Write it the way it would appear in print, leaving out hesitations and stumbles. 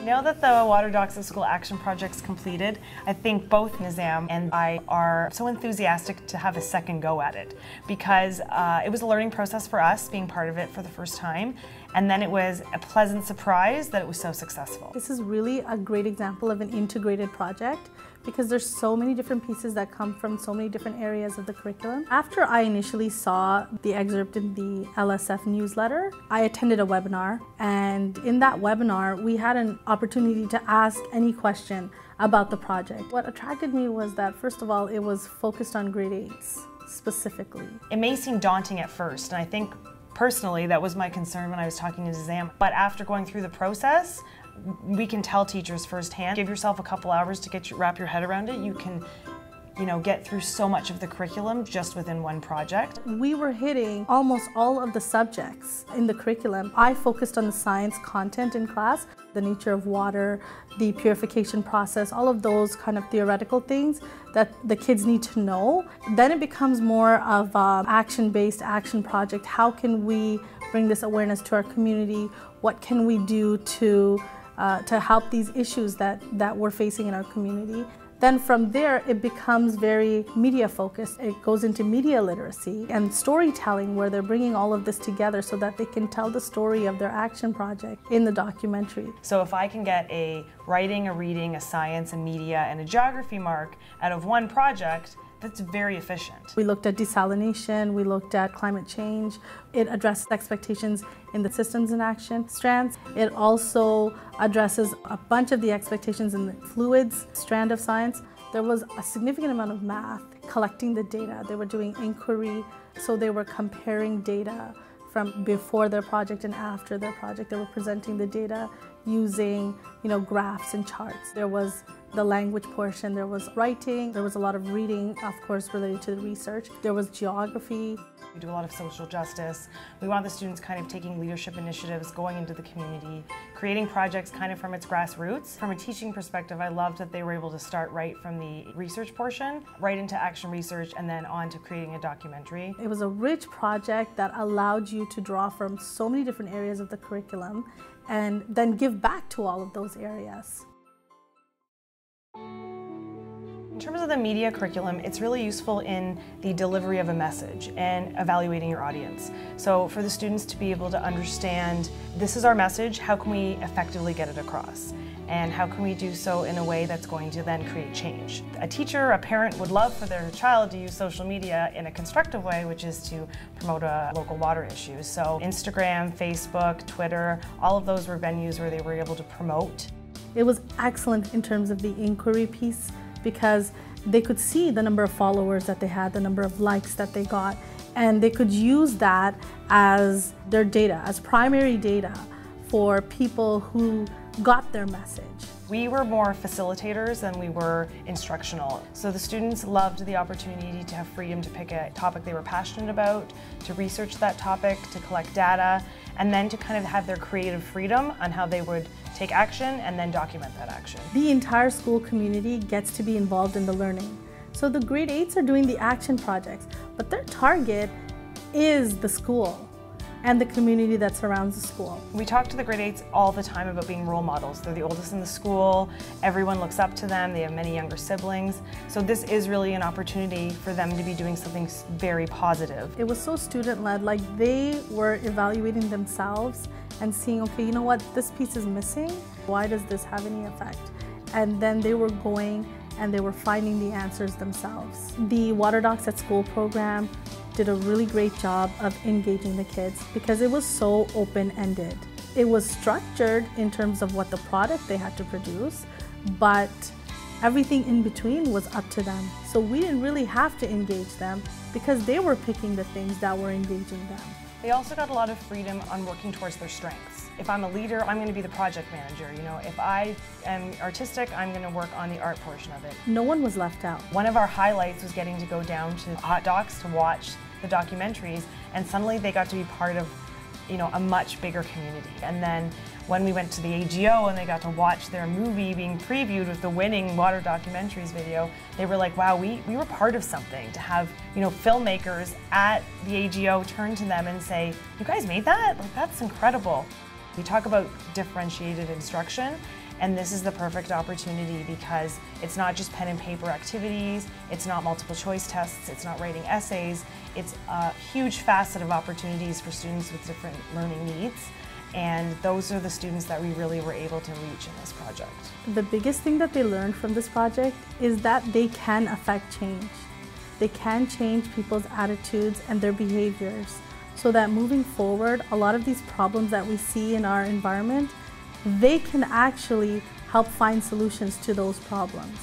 Now that the Water Docs at School action project's completed, I think both Nizam and I are so enthusiastic to have a second go at it, because it was a learning process for us being part of it for the first time, and then it was a pleasant surprise that it was so successful. This is really a great example of an integrated project, because there's so many different pieces that come from so many different areas of the curriculum. After I initially saw the excerpt in the LSF newsletter, I attended a webinar, and in that webinar we had an opportunity to ask any question about the project. What attracted me was that, first of all, it was focused on grade 8s specifically. It may seem daunting at first, and I think personally that was my concern when I was talking to Nizam, but after going through the process, we can tell teachers firsthand, give yourself a couple hours to wrap your head around it. You can, get through so much of the curriculum just within one project. We were hitting almost all of the subjects in the curriculum. I focused on the science content in class, the nature of water, the purification process, all of those kind of theoretical things that the kids need to know. Then it becomes more of an action-based action project. How can we bring this awareness to our community? What can we do to help these issues that we're facing in our community? Then from there, it becomes very media focused. It goes into media literacy and storytelling, where they're bringing all of this together so that they can tell the story of their action project in the documentary. So if I can get a writing, a reading, a science, a media, and a geography mark out of one project, that's very efficient. We looked at desalination, we looked at climate change. It addressed expectations in the systems in action strands. It also addresses a bunch of the expectations in the fluids strand of science. There was a significant amount of math, collecting the data. They were doing inquiry, so they were comparing data from before their project and after their project. They were presenting the data using, graphs and charts. There was the language portion, there was writing, there was a lot of reading, of course, related to the research. There was geography. We do a lot of social justice. We want the students kind of taking leadership initiatives, going into the community, creating projects kind of from its grassroots. From a teaching perspective, I loved that they were able to start right from the research portion, right into action research, and then on to creating a documentary. It was a rich project that allowed you to draw from so many different areas of the curriculum and then give back to all of those areas. In terms of the media curriculum, it's really useful in the delivery of a message and evaluating your audience. So for the students to be able to understand, this is our message, how can we effectively get it across? And how can we do so in a way that's going to then create change? A teacher, a parent would love for their child to use social media in a constructive way, which is to promote local water issues. So Instagram, Facebook, Twitter, all of those were venues where they were able to promote. It was excellent in terms of the inquiry piece, because they could see the number of followers that they had, the number of likes that they got, and they could use that as their data, as primary data for people who got their message. We were more facilitators than we were instructional. So the students loved the opportunity to have freedom to pick a topic they were passionate about, to research that topic, to collect data, and then to kind of have their creative freedom on how they would take action and then document that action. The entire school community gets to be involved in the learning. So the grade 8s are doing the action projects, but their target is the school and the community that surrounds the school. We talk to the grade 8s all the time about being role models. They're the oldest in the school, everyone looks up to them, they have many younger siblings. So this is really an opportunity for them to be doing something very positive. It was so student-led, like they were evaluating themselves and seeing, okay, you know what, this piece is missing. Why does this have any effect? And then they were going and they were finding the answers themselves. The Water Docs at School program did a really great job of engaging the kids because it was so open-ended. It was structured in terms of what the product they had to produce, but everything in between was up to them. So we didn't really have to engage them because they were picking the things that were engaging them. They also got a lot of freedom on working towards their strengths. If I'm a leader, I'm going to be the project manager. If I am artistic, I'm going to work on the art portion of it. No one was left out. One of our highlights was getting to go down to Hot Docs to watch the documentaries, and suddenly they got to be part of a much bigger community. And then when we went to the AGO and they got to watch their movie being previewed with the winning Water Documentaries video, they were like, wow, we were part of something. To have filmmakers at the AGO turn to them and say, you guys made that? Like, that's incredible. We talk about differentiated instruction, And this is the perfect opportunity because it's not just pen and paper activities, it's not multiple choice tests, it's not writing essays, it's a huge facet of opportunities for students with different learning needs. And those are the students that we really were able to reach in this project. The biggest thing that they learned from this project is that they can affect change. They can change people's attitudes and their behaviors so that moving forward, a lot of these problems that we see in our environment, they can actually help find solutions to those problems.